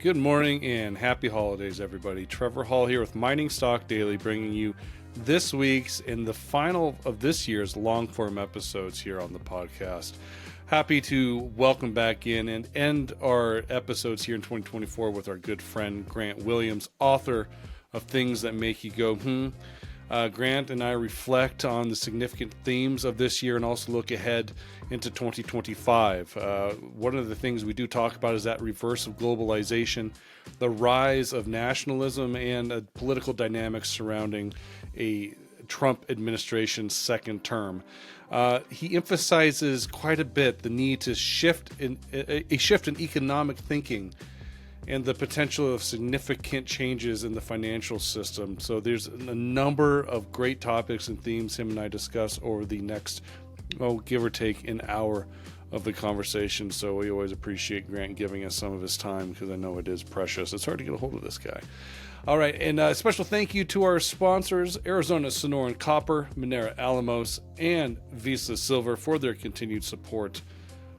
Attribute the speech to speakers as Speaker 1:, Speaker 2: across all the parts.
Speaker 1: Good morning and happy holidays, everybody. Trevor Hall here with Mining Stock Daily, bringing you this week's and the final of this year's long-form episodes here on the podcast. Happy to welcome back in and end our episodes here in 2024 with our good friend Grant Williams, author of Things That Make You Go, Grant and I reflect on the significant themes of this year and also look ahead into 2025. One of the things we do talk about is that reverse of globalization, the rise of nationalism, and political dynamics surrounding a Trump administration's second term. He emphasizes quite a bit the need to shift in economic thinking and the potential of significant changes in the financial system. So there's a number of great topics and themes him and I discuss over the next, give or take an hour of the conversation. So we always appreciate Grant giving us some of his time because I know it is precious. It's hard to get a hold of this guy. All right, and a special thank you to our sponsors, Arizona Sonoran Copper, Minera Alamos, and Visa Silver for their continued support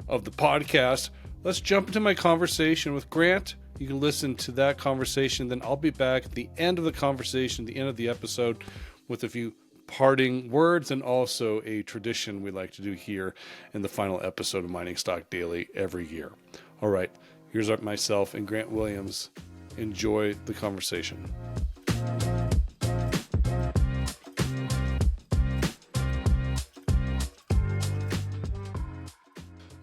Speaker 1: of the podcast. Let's jump into my conversation with Grant. You can listen to that conversation. Then I'll be back at the end of the conversation, the end of the episode, with a few parting words and also a tradition we like to do here in the final episode of Mining Stock Daily every year. All right, here's myself and Grant Williams. Enjoy the conversation.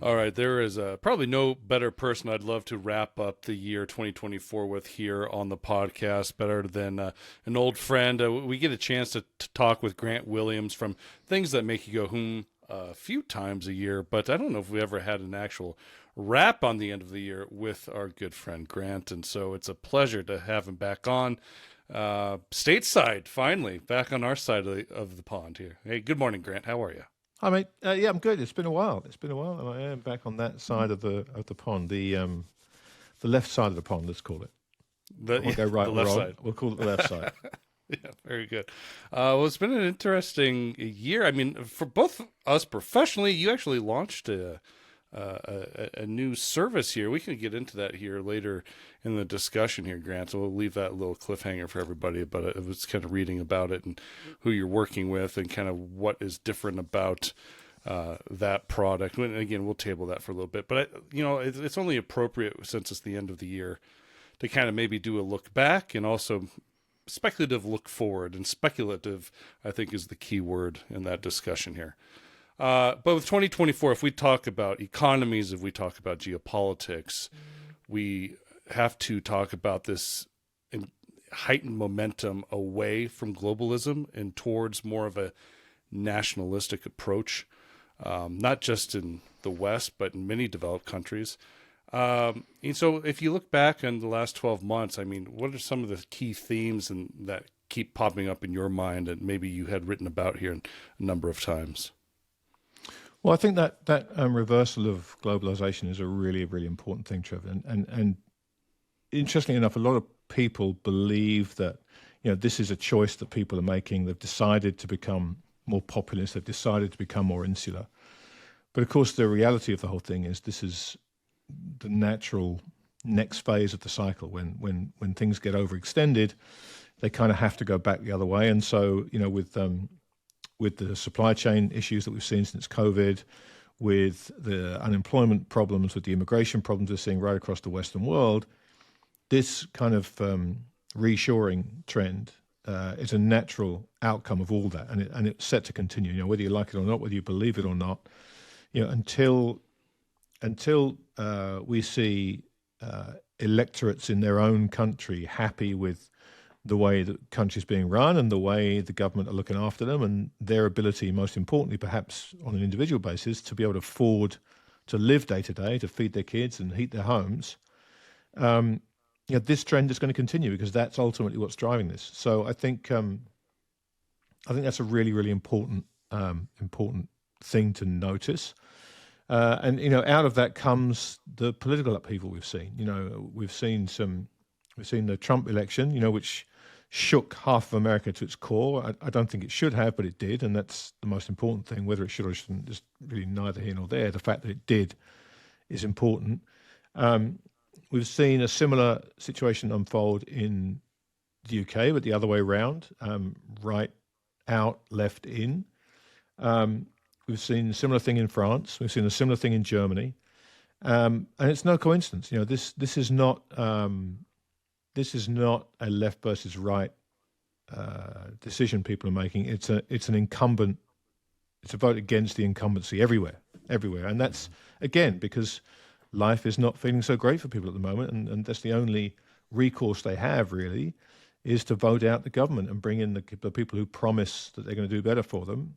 Speaker 1: All right, there is probably no better person I'd love to wrap up the year 2024 with here on the podcast, better than an old friend. We get a chance to talk with Grant Williams from Things That Make You Go a few times a year, but I don't know if we ever had an actual wrap on the end of the year with our good friend Grant, and so it's a pleasure to have him back on stateside, finally, back on our side of the pond here. Hey, good morning, Grant. How are you?
Speaker 2: Hi, mate. Yeah, I'm good. It's been a while. And I am back on that side of the pond, the left side of the pond. Let's call it. We'll go right
Speaker 1: the
Speaker 2: or
Speaker 1: left
Speaker 2: wrong.
Speaker 1: side.
Speaker 2: We'll call it the left side.
Speaker 1: Yeah, very good. Well, it's been an interesting year. I mean, for both us professionally, you actually launched a new service here. We can get into that here later in the discussion here, Grant. So we'll leave that little cliffhanger for everybody. But it was kind of reading about it and who you're working with and kind of what is different about that product. And again, we'll table that for a little bit. But it's only appropriate since it's the end of the year to kind of maybe do a look back and also speculative look forward. And speculative, I think, is the key word in that discussion here. But with 2024, if we talk about economies, if we talk about geopolitics, we have to talk about this heightened momentum away from globalism and towards more of a nationalistic approach, not just in the West, but in many developed countries. And so if you look back on the last 12 months, I mean, what are some of the key themes that keep popping up in your mind that maybe you had written about here a number of times?
Speaker 2: Well, I think that reversal of globalization is a really, really important thing, Trevor. And interestingly enough, a lot of people believe that this is a choice that people are making. They've decided to become more populist. They've decided to become more insular. But of course, the reality of the whole thing is this is the natural next phase of the cycle. When things get overextended, they kind of have to go back the other way. And so, with the supply chain issues that we've seen since COVID, with the unemployment problems, with the immigration problems we're seeing right across the Western world, this kind of reshoring trend is a natural outcome of all that, and it's set to continue. Whether you like it or not, whether you believe it or not, until we see electorates in their own country happy with the way the country's being run and the way the government are looking after them and their ability, most importantly, perhaps on an individual basis, to be able to afford to live day to day, to feed their kids and heat their homes, this trend is going to continue because that's ultimately what's driving this. So I think that's a really, really important thing to notice. And out of that comes the political upheaval we've seen. We've seen the Trump election, which shook half of America to its core. I don't think it should have, but it did, and that's the most important thing. Whether it should or shouldn't is really neither here nor there. The fact that it did is important. We've seen a similar situation unfold in the UK, but the other way around, right out, left in. We've seen a similar thing in France. We've seen a similar thing in Germany, and it's no coincidence. This is not a left versus right decision people are making. It's an incumbent. It's a vote against the incumbency everywhere, and that's again because life is not feeling so great for people at the moment, and that's the only recourse they have really, is to vote out the government and bring in the people who promise that they're going to do better for them,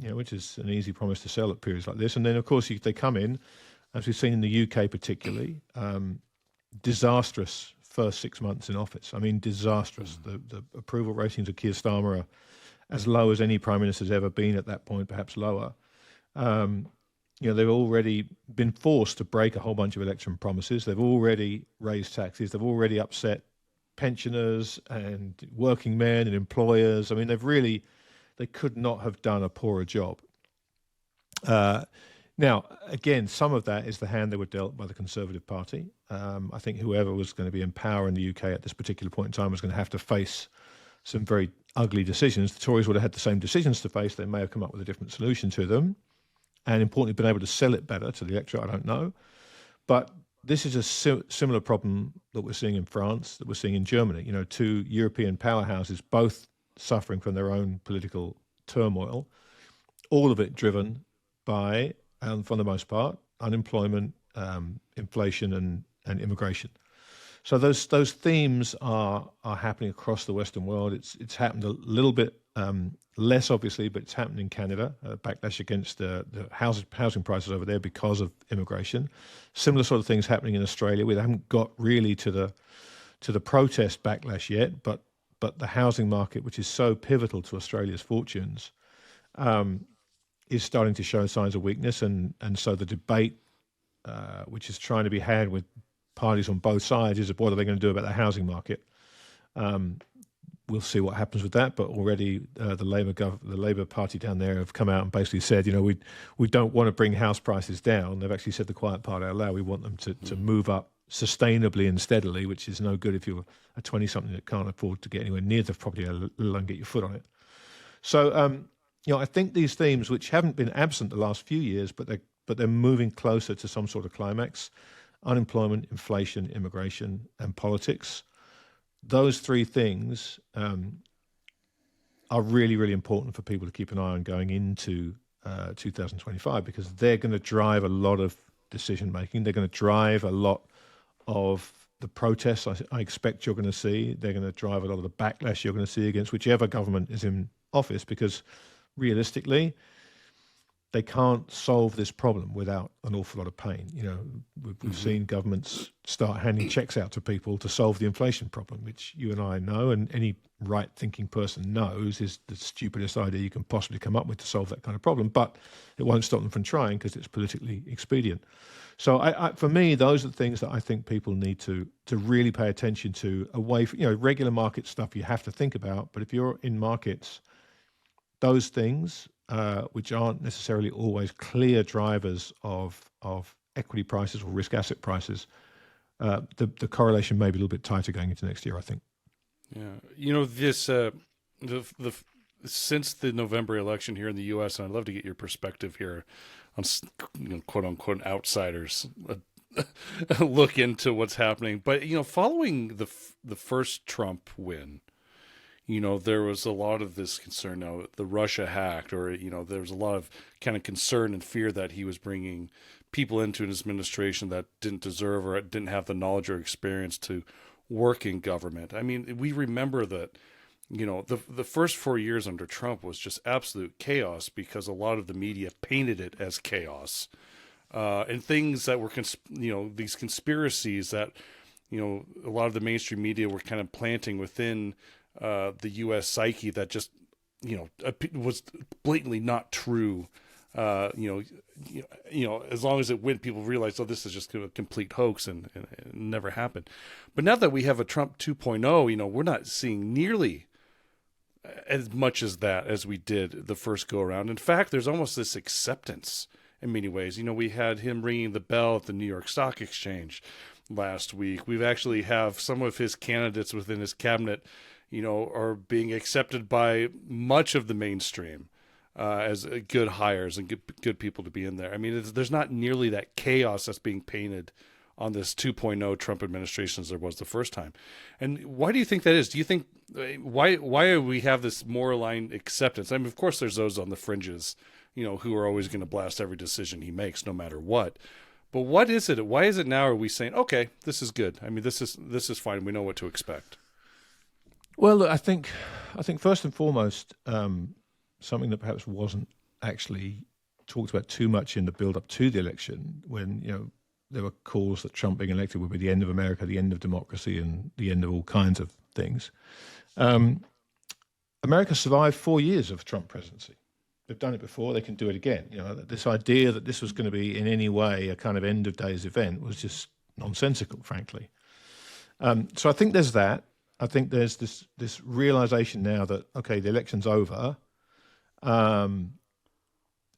Speaker 2: which is an easy promise to sell at periods like this. And then, of course, they come in, as we've seen in the UK particularly, disastrous first 6 months in office. I mean, disastrous. The approval ratings of Keir Starmer are as low as any prime minister's ever been at that point, perhaps lower. They've already been forced to break a whole bunch of election promises. They've already raised taxes. They've already upset pensioners and working men and employers. I mean, they could not have done a poorer job. Now, again, some of that is the hand they were dealt by the Conservative Party. I think whoever was going to be in power in the UK at this particular point in time was going to have to face some very ugly decisions. The Tories would have had the same decisions to face. They may have come up with a different solution to them, and importantly, been able to sell it better to the electorate. I don't know. But this is a similar problem that we're seeing in France, that we're seeing in Germany. Two European powerhouses, both suffering from their own political turmoil, all of it driven by, for the most part, unemployment, inflation, and immigration. So those themes are happening across the Western world. It's happened a little bit less, obviously, but it's happened in Canada, backlash against the housing prices over there because of immigration. Similar sort of things happening in Australia. We haven't got really to the protest backlash yet, but the housing market, which is so pivotal to Australia's fortunes, is starting to show signs of weakness, and so the debate, which is trying to be had with parties on both sides, is what are they going to do about the housing market. We'll see what happens with that, but already the Labour Party down there have come out and basically said, we don't want to bring house prices down. They've actually said the quiet part out loud. We want them to move up sustainably and steadily, which is no good if you're a 20-something that can't afford to get anywhere near the property, let alone get your foot on it. So, I think these themes, which haven't been absent the last few years, but they're moving closer to some sort of climax: unemployment, inflation, immigration, and politics. Those three things are really, really important for people to keep an eye on going into 2025, because they're going to drive a lot of decision making. They're going to drive a lot of the protests I expect you're going to see. They're going to drive a lot of the backlash you're going to see against whichever government is in office, because realistically, they can't solve this problem without an awful lot of pain. We've seen governments start handing checks out to people to solve the inflation problem, which you and I know, and any right-thinking person knows is the stupidest idea you can possibly come up with to solve that kind of problem. But it won't stop them from trying because it's politically expedient. So for me, those are the things that I think people need to really pay attention to, away from, regular market stuff you have to think about. But if you're in markets, those things, which aren't necessarily always clear drivers of equity prices or risk asset prices, the correlation may be a little bit tighter going into next year, I think.
Speaker 1: Yeah, this since the November election here in the U.S., and I'd love to get your perspective here on quote unquote outsiders look into what's happening. But following the first Trump win, there was a lot of this concern now, the Russia hacked, or, there was a lot of kind of concern and fear that he was bringing people into his administration that didn't deserve or didn't have the knowledge or experience to work in government. I mean, we remember that, the first 4 years under Trump was just absolute chaos because a lot of the media painted it as chaos. And things that were, these conspiracies that, a lot of the mainstream media were kind of planting within the U.S. psyche that just, was blatantly not true. As long as it went, people realized, this is just a complete hoax and it never happened. But now that we have a Trump 2.0, we're not seeing nearly as much as that as we did the first go around. In fact, there's almost this acceptance in many ways. We had him ringing the bell at the New York Stock Exchange. last week. We've actually have some of his candidates within his cabinet, are being accepted by much of the mainstream as good hires and good people to be in there. I mean, there's not nearly that chaos that's being painted on this 2.0 Trump administration as there was the first time. And why do you think that is? Do you think why do we have this more aligned acceptance? I mean, of course, there's those on the fringes, who are always going to blast every decision he makes, no matter what. But what is it? Why is it now? Are we saying, okay, this is good? I mean, this is fine. We know what to expect.
Speaker 2: Well, look, I think first and foremost, something that perhaps wasn't actually talked about too much in the build-up to the election, when there were calls that Trump being elected would be the end of America, the end of democracy, and the end of all kinds of things. America survived 4 years of Trump presidency. They've done it before, they can do it again. This idea that this was going to be in any way a kind of end of days event was just nonsensical, frankly. So I think there's that. I think there's this realization now that, okay, the election's over, and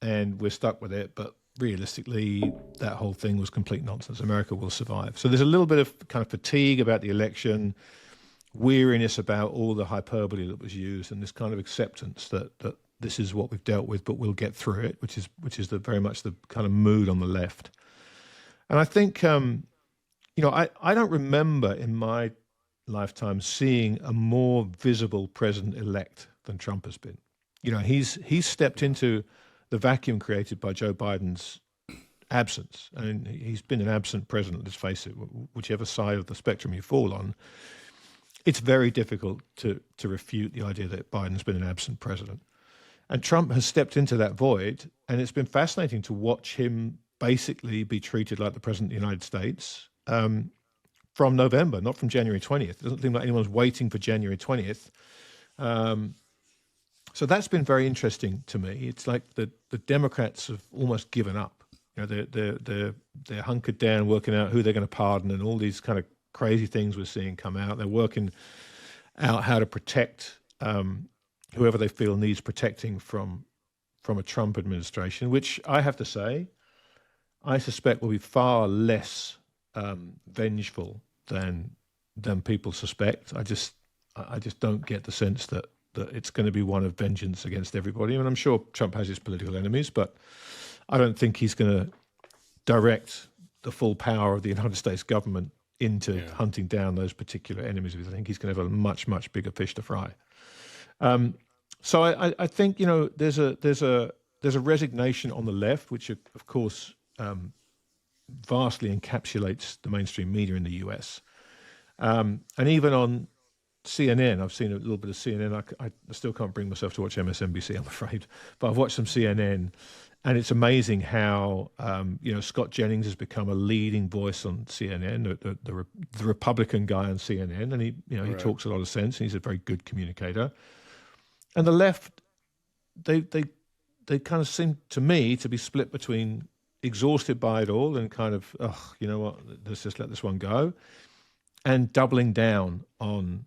Speaker 2: we're stuck with it, but realistically, that whole thing was complete nonsense. America will survive. So there's a little bit of kind of fatigue about the election, weariness about all the hyperbole that was used, and this kind of acceptance that this is what we've dealt with, but we'll get through it, which is very much the kind of mood on the left. And I think, I don't remember in my lifetime seeing a more visible president-elect than Trump has been. He's stepped into the vacuum created by Joe Biden's absence. I mean, he's been an absent president, let's face it, whichever side of the spectrum you fall on. It's very difficult to refute the idea that Biden's been an absent president. And Trump has stepped into that void, and it's been fascinating to watch him basically be treated like the President of the United States from November, not from January 20th. It doesn't seem like anyone's waiting for January 20th. So that's been very interesting to me. It's like the Democrats have almost given up. They're hunkered down, working out who they're going to pardon, and all these kind of crazy things we're seeing come out. They're working out how to protect whoever they feel needs protecting from a Trump administration, which I have to say, I suspect will be far less vengeful than people suspect. I just don't get the sense that it's going to be one of vengeance against everybody. I mean, I'm sure Trump has his political enemies, but I don't think he's going to direct the full power of the United States government into hunting down those particular enemies. I think he's going to have a much, much bigger fish to fry. So I think there's a resignation on the left, which of course vastly encapsulates the mainstream media in the US, and even on CNN. I've seen a little bit of CNN. I still can't bring myself to watch MSNBC, I'm afraid, but I've watched some CNN, and it's amazing how Scott Jennings has become a leading voice on CNN, the Republican guy on CNN, and he
Speaker 1: Right.
Speaker 2: talks a lot of sense, and he's a very good communicator. And the left, they kind of seem to me to be split between exhausted by it all and kind of, you know what, let's just let this one go, and doubling down on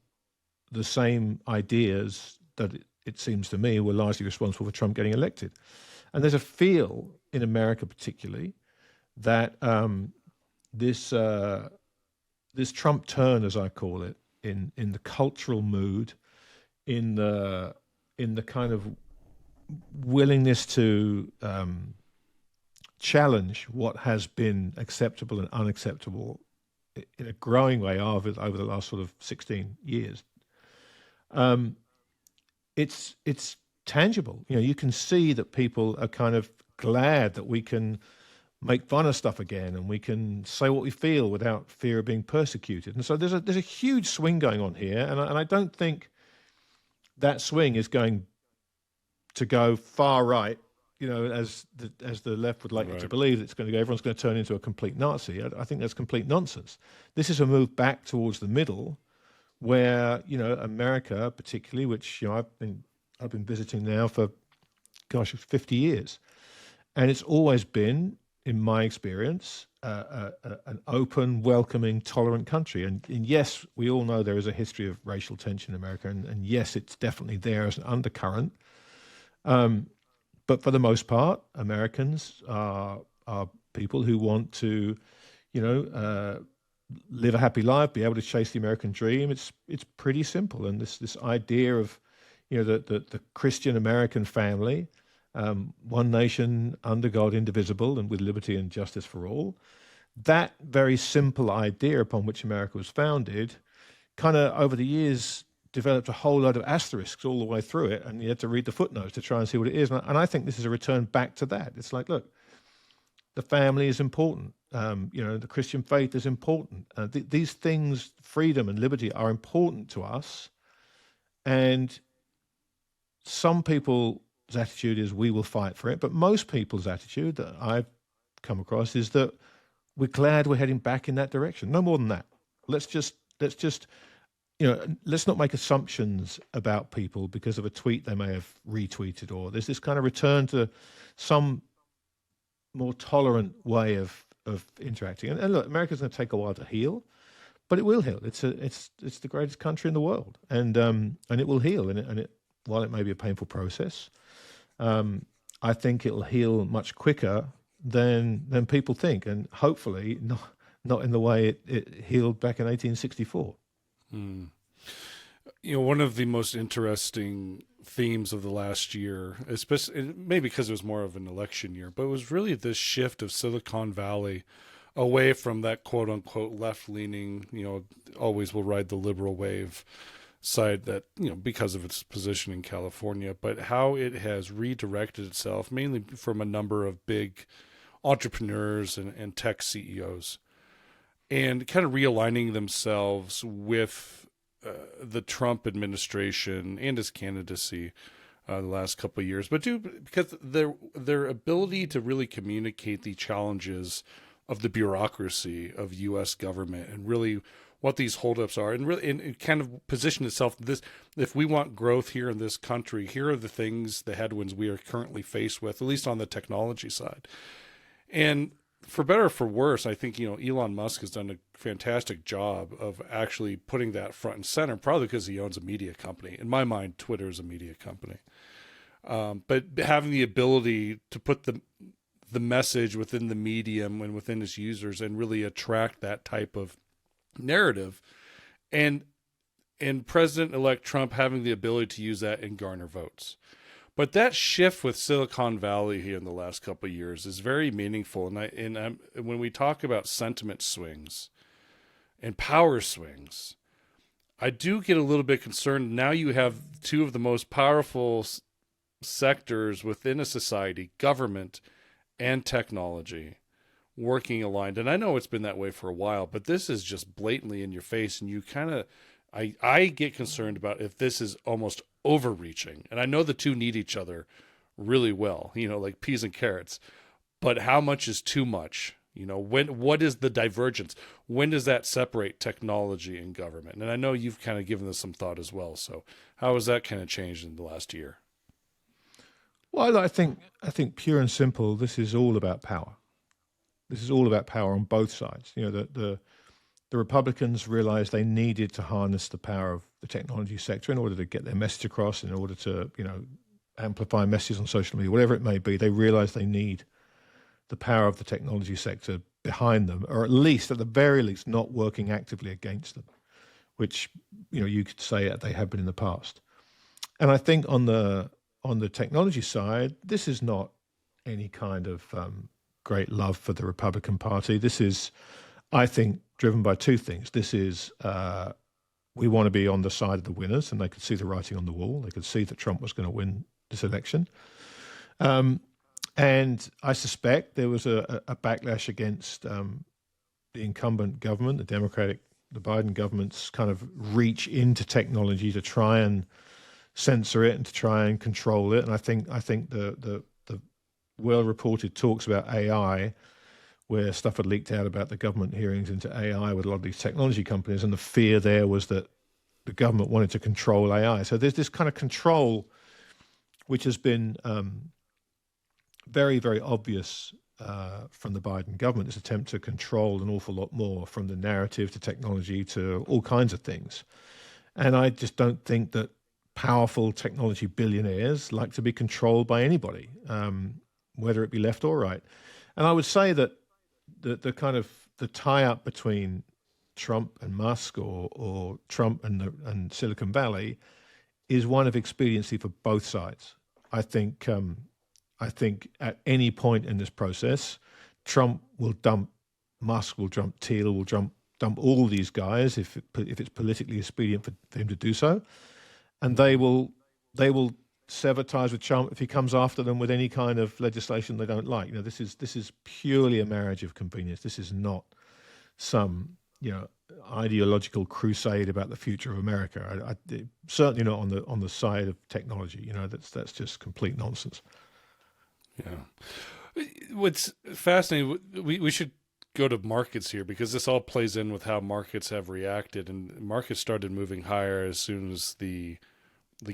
Speaker 2: the same ideas that it seems to me were largely responsible for Trump getting elected. And there's a feel in America particularly that this Trump turn, as I call it, in the cultural mood, in the kind of willingness to challenge what has been acceptable and unacceptable in a growing way over the last sort of 16 years. It's tangible. You can see that people are kind of glad that we can make fun of stuff again and we can say what we feel without fear of being persecuted. And so there's a huge swing going on here, and I don't think that swing is going to go far right, as the left would like you to believe. It's going to go, everyone's going to turn into a complete Nazi. I think that's complete nonsense. This is a move back towards the middle, where America, particularly, which I've been visiting now for 50 years, and it's always been, in my experience, an open, welcoming, tolerant country. And yes, we all know there is a history of racial tension in America, and yes, it's definitely there as an undercurrent. But for the most part, Americans are people who want to, live a happy life, be able to chase the American dream. It's pretty simple. And this idea of, the Christian American family, one nation under God, indivisible, and with liberty and justice for all. That very simple idea upon which America was founded, kind of over the years developed a whole load of asterisks all the way through it, and you had to read the footnotes to try and see what it is. And I think this is a return back to that. It's like, look, the family is important. The Christian faith is important. These things, freedom and liberty, are important to us. And some people's attitude is we will fight for it, but most people's attitude that I've come across is that we're glad we're heading back in that direction. No more than that. Let's just let's not make assumptions about people because of a tweet they may have retweeted, or there's this kind of return to some more tolerant way of interacting. And look, America's going to take a while to heal, but it will heal. It's the greatest country in the world, and it will heal. And it while it may be a painful process, I think it'll heal much quicker than people think, and hopefully not in the way it healed back in 1864.
Speaker 1: One of the most interesting themes of the last year, especially maybe because it was more of an election year, but it was really this shift of Silicon Valley away from that quote unquote left leaning, always will ride the liberal wave side that, because of its position in California, but how it has redirected itself mainly from a number of big entrepreneurs and tech CEOs, and kind of realigning themselves with the Trump administration and his candidacy the last couple of years, but because their ability to really communicate the challenges of the bureaucracy of U.S. government and really what these holdups are, and really and kind of position itself this: if we want growth here in this country, here are the things, the headwinds we are currently faced with, at least on the technology side. And for better or for worse, I think, Elon Musk has done a fantastic job of actually putting that front and center, probably because he owns a media company. In my mind, Twitter is a media company. But having the ability to put the message within the medium and within its users and really attract that type of narrative, and President-elect Trump having the ability to use that and garner votes. But that shift with Silicon Valley here in the last couple of years is very meaningful. And when we talk about sentiment swings and power swings, I do get a little bit concerned. Now you have two of the most powerful sectors within a society, government and technology, working aligned. And I know it's been that way for a while, but this is just blatantly in your face. And you kind of, I get concerned about if this is almost overreaching. And I know the two need each other really well, like peas and carrots, but how much is too much? What is the divergence? When does that separate technology and government? And I know you've kind of given this some thought as well. So how has that kind of changed in the last year?
Speaker 2: Well, I think pure and simple, this is all about power. This is all about power on both sides. The Republicans realized they needed to harness the power of the technology sector in order to get their message across, in order to, amplify messages on social media, whatever it may be. They realize they need the power of the technology sector behind them, or at the very least, not working actively against them, which, you could say they have been in the past. And I think on the technology side, this is not any kind of great love for the Republican Party. This is, I think, driven by two things. This is we want to be on the side of the winners, and they could see the writing on the wall. They could see that Trump was going to win this election. And I suspect there was a backlash against the incumbent government, the Biden government's kind of reach into technology to try and censor it and to try and control it. And I think the well-reported talks about AI, where stuff had leaked out about the government hearings into AI with a lot of these technology companies, and the fear there was that the government wanted to control AI. So there's this kind of control which has been very, very obvious from the Biden government, this attempt to control an awful lot more, from the narrative to technology to all kinds of things. And I just don't think that powerful technology billionaires like to be controlled by anybody, whether it be left or right. And I would say that the kind of the tie-up between Trump and Musk or Trump and Silicon Valley is one of expediency for both sides. I think at any point in this process, Trump will dump Musk, will dump Thiel, will dump all these guys if it's politically expedient for him to do so, and they will sever ties with Trump if he comes after them with any kind of legislation they don't like. This is purely a marriage of convenience. This is not some ideological crusade about the future of America. Certainly not on the side of technology. That's just complete nonsense.
Speaker 1: Yeah. What's fascinating, we should go to markets here, because this all plays in with how markets have reacted, and markets started moving higher as soon as the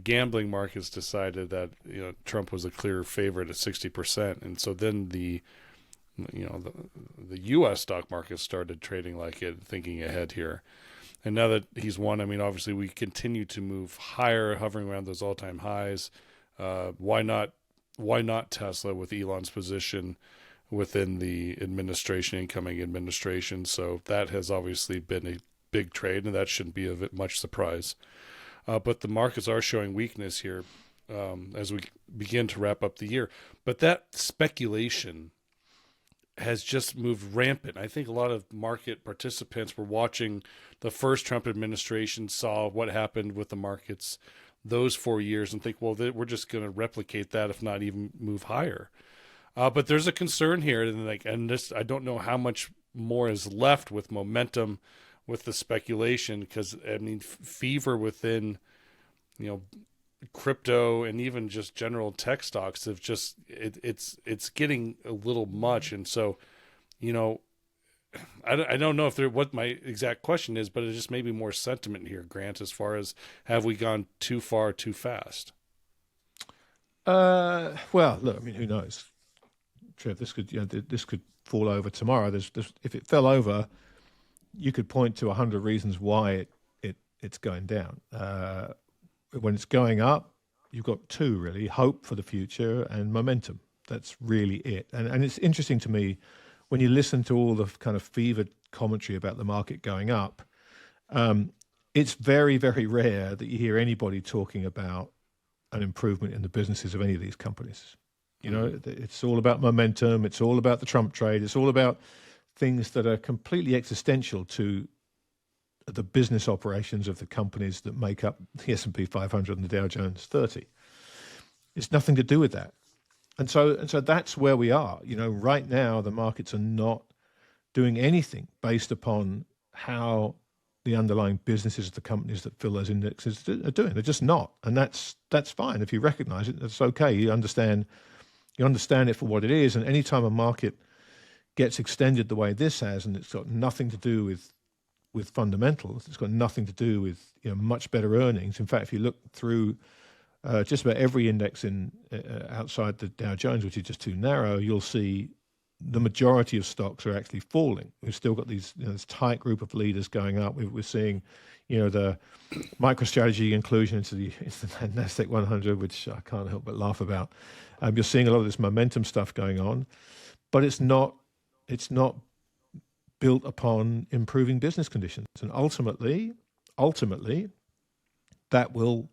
Speaker 1: gambling markets decided that Trump was a clear favorite at 60%, and so then the U.S. stock market started trading like it, thinking ahead here. And now that he's won, I mean, obviously we continue to move higher, hovering around those all-time highs. Why not Tesla with Elon's position within the incoming administration? So that has obviously been a big trade, and that shouldn't be of much surprise. But the markets are showing weakness here as we begin to wrap up the year. But that speculation has just moved rampant. I think a lot of market participants were watching the first Trump administration, saw what happened with the markets those 4 years, and think, well, we're just going to replicate that, if not even move higher. But there's a concern here, and I don't know how much more is left with momentum, with the speculation, because I mean, fever within, crypto and even just general tech stocks have just it's getting a little much. And so, I don't know what my exact question is, but it's just maybe more sentiment here, Grant, as far as, have we gone too far too fast?
Speaker 2: Well, look, I mean, who knows, Trev? This could fall over tomorrow. If it fell over, you could point to 100 reasons why it's going down. When it's going up, you've got two, really: hope for the future and momentum. That's really it. And it's interesting to me, when you listen to all the kind of fevered commentary about the market going up, it's very, very rare that you hear anybody talking about an improvement in the businesses of any of these companies. It's all about momentum. It's all about the Trump trade. It's all about things that are completely existential to the business operations of the companies that make up the S&P 500 and the Dow Jones 30. It's nothing to do with that. And so that's where we are. Right now, the markets are not doing anything based upon how the underlying businesses of the companies that fill those indexes are doing. They're just not. And that's fine. If you recognize it, that's okay. You understand it for what it is. And anytime a market gets extended the way this has, and it's got nothing to do with fundamentals, it's got nothing to do with much better earnings. In fact, if you look through just about every index in outside the Dow Jones, which is just too narrow, you'll see the majority of stocks are actually falling. We've still got this tight group of leaders going up. We're seeing the MicroStrategy inclusion into the Nasdaq 100, which I can't help but laugh about. You're seeing a lot of this momentum stuff going on, but it's not built upon improving business conditions. And ultimately, that will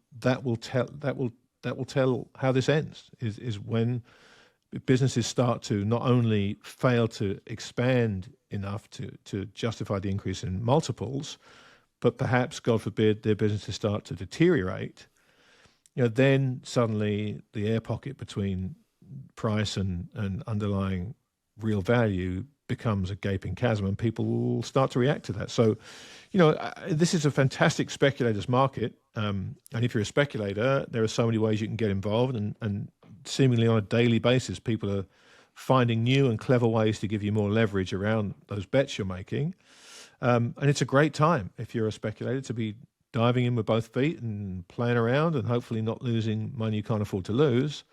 Speaker 2: tell how this ends. Is when businesses start to not only fail to expand enough to justify the increase in multiples, but perhaps, God forbid, their businesses start to deteriorate. Then suddenly the air pocket between price and underlying real value becomes a gaping chasm, and people will start to react to that. So, this is a fantastic speculator's market. And if you're a speculator, there are so many ways you can get involved, and seemingly on a daily basis, people are finding new and clever ways to give you more leverage around those bets you're making. And it's a great time, if you're a speculator, to be diving in with both feet and playing around and hopefully not losing money you can't afford to lose.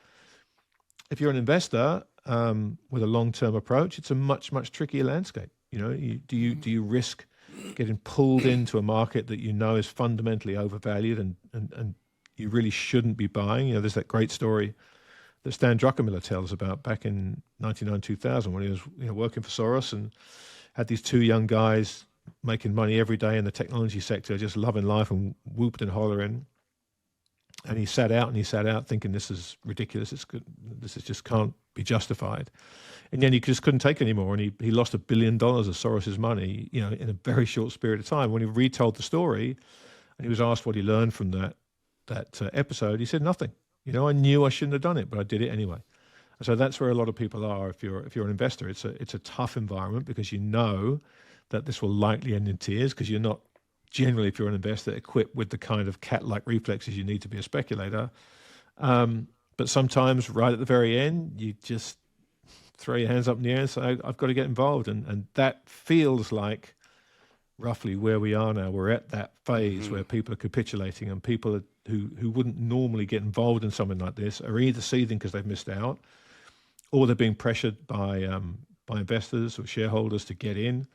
Speaker 2: If you're an investor with a long-term approach, it's a much, much trickier landscape. Do you risk getting pulled into a market that is fundamentally overvalued and you really shouldn't be buying? There's that great story that Stan Druckenmiller tells about back in 1999, 2000, when he was working for Soros and had these two young guys making money every day in the technology sector, just loving life and whooping and hollering. And he sat out thinking, this is ridiculous. It's good. This is just can't be justified. And then he just couldn't take it anymore. And he lost $1 billion of Soros's money, in a very short period of time. When he retold the story and he was asked what he learned from that episode, he said nothing. I knew I shouldn't have done it, but I did it anyway. So that's where a lot of people are. If you're an investor, it's a tough environment because you know that this will likely end in tears because you're not generally, if you're an investor, equipped with the kind of cat-like reflexes you need to be a speculator. But sometimes right at the very end, you just throw your hands up in the air and say, I've got to get involved. And that feels like roughly where we are now. We're at that phase where people are capitulating and people who wouldn't normally get involved in something like this are either seething because they've missed out or they're being pressured by investors or shareholders to get in.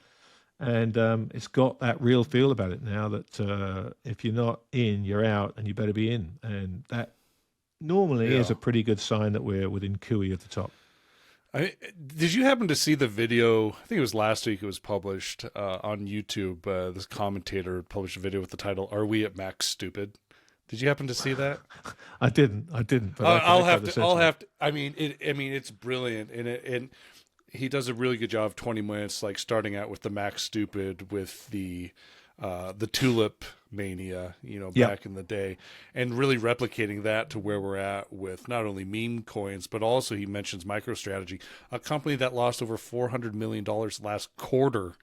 Speaker 2: And it's got that real feel about it now that if you're not in, you're out, and you better be in. And that normally is a pretty good sign that we're within cooey at the top.
Speaker 1: Did you happen to see the video? I think it was last week. It was published on YouTube. This commentator published a video with the title "Are We at Max Stupid?" Did you happen to see that?
Speaker 2: I didn't. But
Speaker 1: I'll have to. I mean, it's brilliant, and he does a really good job of 20 minutes, like starting out with the Max Stupid, with the tulip mania, back in the day, and really replicating that to where we're at with not only meme coins, but also he mentions MicroStrategy, a company that lost over $400 million last quarter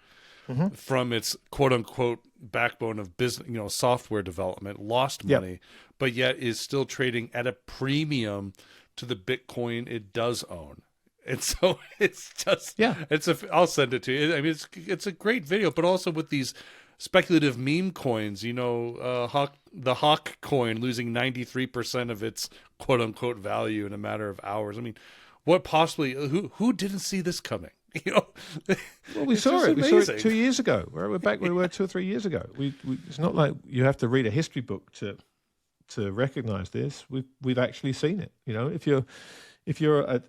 Speaker 1: from its quote unquote backbone of business, software development, lost money, but yet is still trading at a premium to the Bitcoin it does own. And so it's just, I'll send it to you. I mean, it's a great video, but also with these speculative meme coins, the Hawk coin losing 93% of its quote unquote value in a matter of hours. I mean, what possibly, who didn't see this coming?
Speaker 2: Well, we saw it. We saw it 2 years ago. We're back where we were 2 or 3 years ago. It's not like you have to read a history book to recognize this. We've actually seen it. If you're a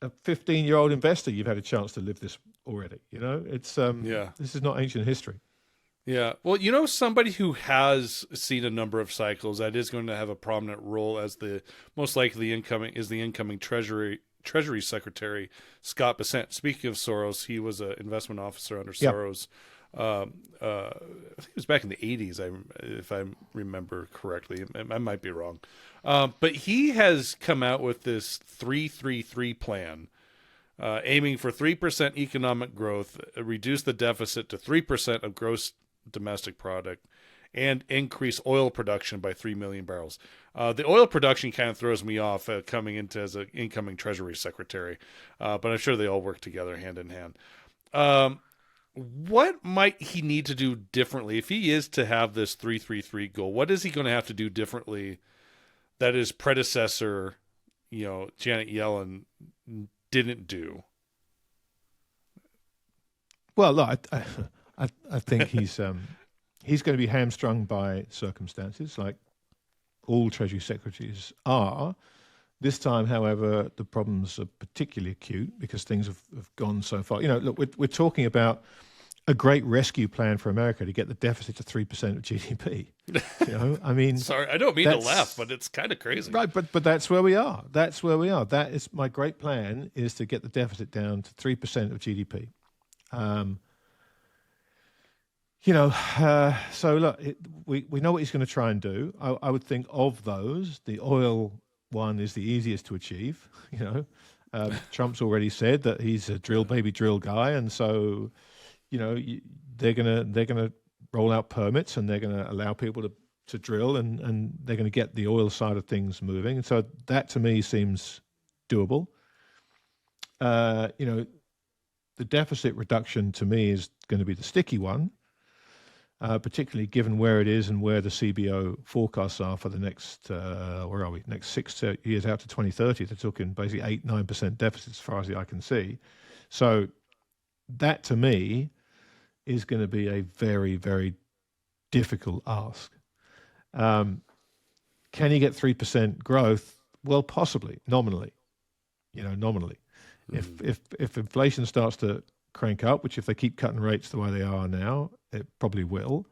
Speaker 2: 15-year-old investor, you've had a chance to live this already. It's this is not ancient history.
Speaker 1: Yeah. Well, somebody who has seen a number of cycles that is going to have a prominent role as the most likely incoming Treasury Secretary, Scott Bessent. Speaking of Soros, he was an investment officer under Soros. I think it was back in the 80s, if I remember correctly. I might be wrong. But he has come out with this 3-3-3 plan, aiming for 3% economic growth, reduce the deficit to 3% of gross domestic product, and increase oil production by 3 million barrels. The oil production kind of throws me off coming into as an incoming Treasury Secretary, but I'm sure they all work together hand in hand. What might he need to do differently if he is to have this 3-3-3 goal? What is he going to have to do differently that his predecessor, Janet Yellen, didn't do?
Speaker 2: Well, look, I think he's going to be hamstrung by circumstances, like all Treasury secretaries are. This time, however, the problems are particularly acute because things have gone so far. Look, we're talking about a great rescue plan for America to get the deficit to 3% of GDP. I mean,
Speaker 1: sorry, I don't mean to laugh, but it's kind of crazy,
Speaker 2: right? But that's where we are. That's where we are. That is my great plan: is to get the deficit down to 3% of GDP. So look, we know what he's going to try and do. I would think of those, the oil one is the easiest to achieve. Trump's already said that he's a drill guy, and so they're gonna roll out permits and they're gonna allow people to drill and they're gonna get the oil side of things moving. And so that to me seems doable. The deficit reduction to me is going to be the sticky one. Particularly given where it is and where the CBO forecasts are for the next, where are we? Next 6 years out to 2030, they're talking basically 8-9% deficits as far as the eye can see. So that to me is going to be a very, very difficult ask. Can you get 3% growth? Well, possibly, nominally. If inflation starts to crank up, which if they keep cutting rates the way they are now, it probably will.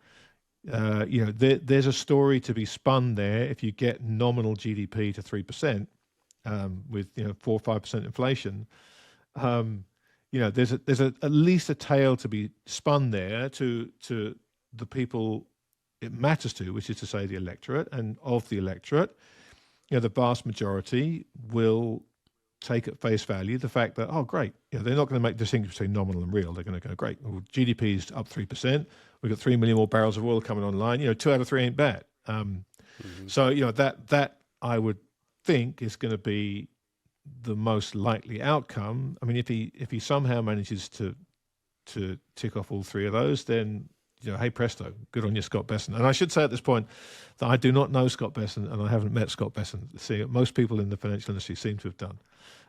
Speaker 2: There's a story to be spun there if you get nominal GDP to 3%, with 4 or 5% inflation. There's at least a tale to be spun there to the people it matters to, which is to say the electorate, and of the electorate, the vast majority will take at face value the fact that, oh, great, they're not going to make distinction between nominal and real. They're going to go, great, well, GDP is up 3%. We've got 3 million more barrels of oil coming online. 2 out of 3 ain't bad. So that I would think is going to be the most likely outcome. I mean, if he somehow manages to tick off all three of those, then hey presto, good on you, Scott Besson. And I should say at this point that I do not know Scott Besson, and I haven't met Scott Besson. See, most people in the financial industry seem to have done.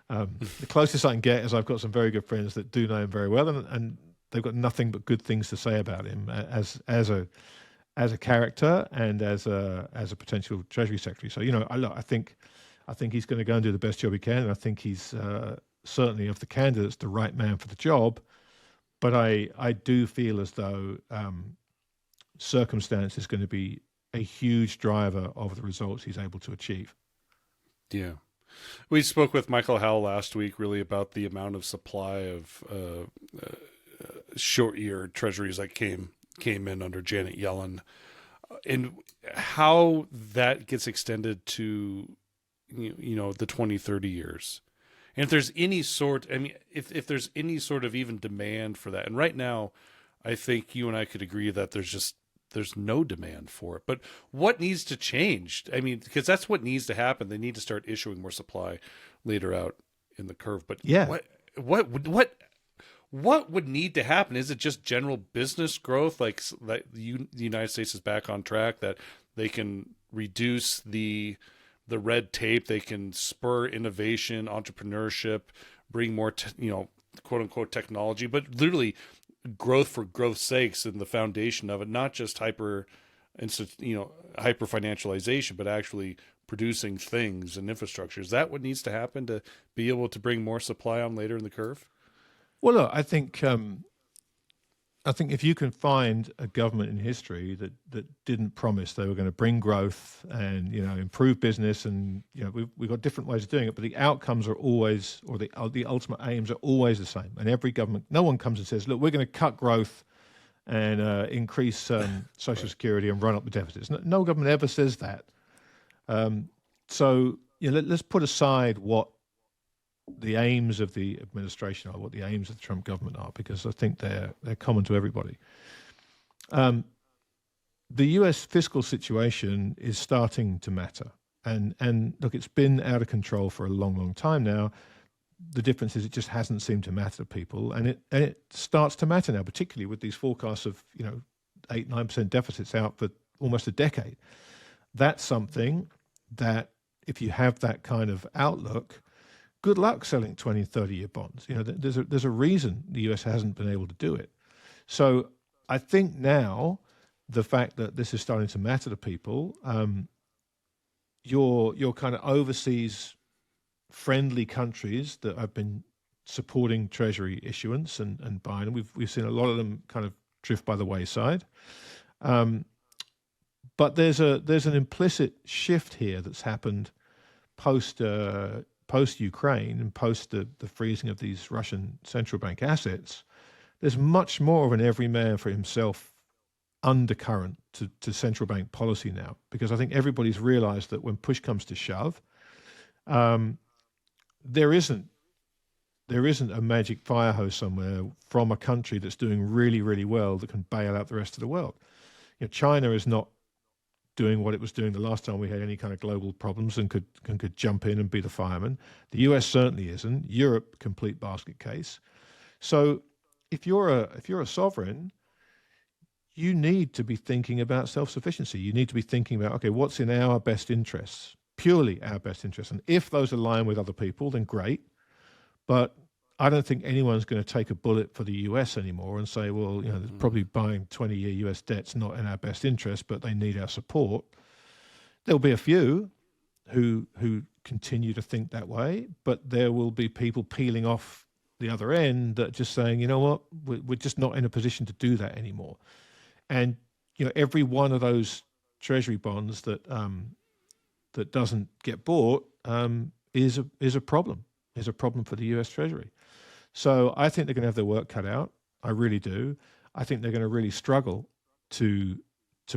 Speaker 2: The closest I can get is I've got some very good friends that do know him very well, and they've got nothing but good things to say about him as a character and as a potential Treasury Secretary. So I think he's going to go and do the best job he can, and I think he's certainly of the candidates the right man for the job. But I do feel as though circumstance is going to be a huge driver of the results he's able to achieve.
Speaker 1: Yeah. We spoke with Michael Howell last week really about the amount of supply of short-year treasuries that came in under Janet Yellen, and how that gets extended to the 20, 30 years. And if there's any sort, if there's any sort of even demand for that, and right now, I think you and I could agree that there's no demand for it. But what needs to change? Because that's what needs to happen. They need to start issuing more supply later out in the curve. But
Speaker 2: yeah,
Speaker 1: what would need to happen? Is it just general business growth, like the United States is back on track, that they can reduce the red tape, they can spur innovation, entrepreneurship, bring more, quote unquote technology, but literally growth for growth's sakes and the foundation of it, not just hyper financialization, but actually producing things and infrastructure. Is that what needs to happen to be able to bring more supply on later in the curve?
Speaker 2: Well, look, I think if you can find a government in history that didn't promise they were going to bring growth and improve business, and we've got different ways of doing it, but the outcomes are always, or the ultimate aims are always the same. And every government, no one comes and says, look, we're going to cut growth and increase Social Security and run up the deficits. No government ever says that. So let's put aside what the aims of the administration are, what the aims of the Trump government are, because I think they're common to everybody. The US fiscal situation is starting to matter. And look, it's been out of control for a long, long time now. The difference is it just hasn't seemed to matter to people. And it starts to matter now, particularly with these forecasts of 8-9% deficits out for almost a decade. That's something that if you have that kind of outlook, good luck selling 20 and 30-year bonds. There's a reason the US hasn't been able to do it. So I think now the fact that this is starting to matter to people, your kind of overseas friendly countries that have been supporting Treasury issuance and buying, we've seen a lot of them kind of drift by the wayside. But there's an implicit shift here that's happened post Ukraine and post the freezing of these Russian central bank assets. There's much more of an every man for himself undercurrent to central bank policy now, because I think everybody's realized that when push comes to shove, there isn't a magic fire hose somewhere from a country that's doing really, really well that can bail out the rest of the world. China is not doing what it was doing the last time we had any kind of global problems and could jump in and be the fireman. The US certainly isn't. Europe, complete basket case. So if you're a sovereign, you need to be thinking about self-sufficiency. You need to be thinking about, okay, what's in our best interests, purely our best interests. And if those align with other people, then great. But I don't think anyone's going to take a bullet for the US anymore and say, well, probably buying 20-year US debt's not in our best interest, but they need our support. There'll be a few who continue to think that way, but there will be people peeling off the other end that just saying, you know what, we're just not in a position to do that anymore. And every one of those treasury bonds that doesn't get bought is a problem. Is a problem for the U.S. Treasury. So I think they're going to have their work cut out. I really do. I think they're going to really struggle to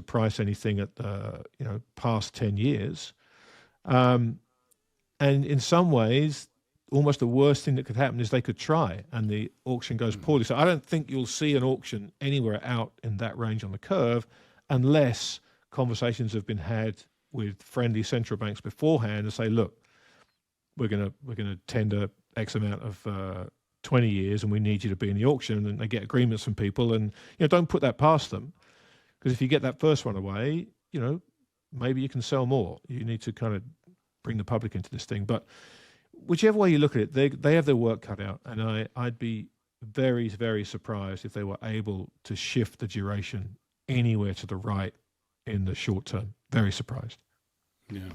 Speaker 2: price anything at past 10 years. And in some ways, almost the worst thing that could happen is they could try and the auction goes poorly. So I don't think you'll see an auction anywhere out in that range on the curve unless conversations have been had with friendly central banks beforehand and say, look, we're gonna tender X amount of 20 years and we need you to be in the auction, and they get agreements from people, and don't put that past them, because if you get that first one away, maybe you can sell more. You need to kind of bring the public into this thing. But whichever way you look at it, they have their work cut out, and I'd be very, very surprised if they were able to shift the duration anywhere to the right in the short term. Very surprised.
Speaker 1: Yeah.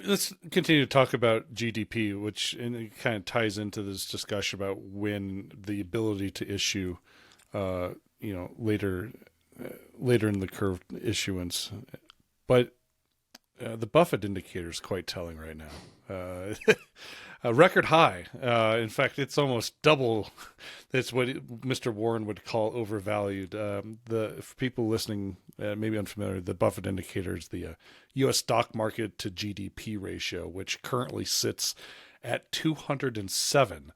Speaker 1: Let's continue to talk about GDP, which it kind of ties into this discussion about when the ability to issue, later in the curve issuance. But the Buffett indicator is quite telling right now. A record high. In fact, it's almost double. That's what Mr. Warren would call overvalued. For people listening, maybe unfamiliar, the Buffett indicator is the U.S. stock market to GDP ratio, which currently sits at 207.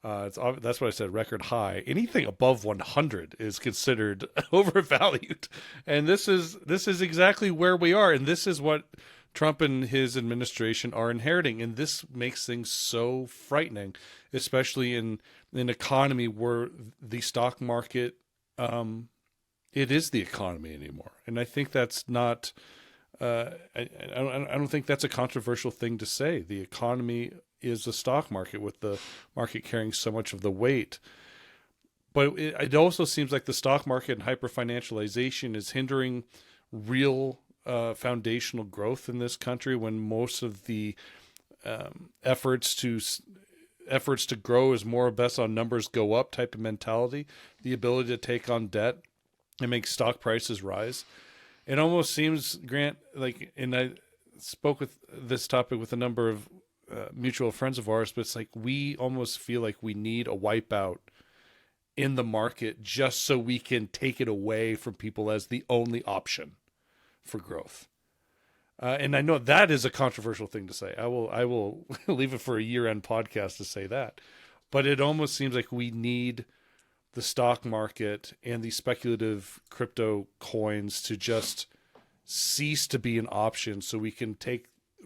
Speaker 1: That's what I said, record high. Anything above 100 is considered overvalued, and this is exactly where we are, and this is what Trump and his administration are inheriting, and this makes things so frightening, especially in an economy where the stock market, it is the economy anymore. And I think that's not, I don't think that's a controversial thing to say. The economy is the stock market, with the market carrying so much of the weight. But it also seems like the stock market and hyper-financialization is hindering real foundational growth in this country, when most of the efforts to grow is more or less on numbers go up type of mentality, the ability to take on debt and make stock prices rise. It almost seems, Grant, and I spoke with this topic with a number of mutual friends of ours, but it's like we almost feel like we need a wipeout in the market just so we can take it away from people as the only option for growth. And I know that is a controversial thing to say. I will leave it for a year-end podcast to say that. But it almost seems like we need the stock market and the speculative crypto coins to just cease to be an option so we can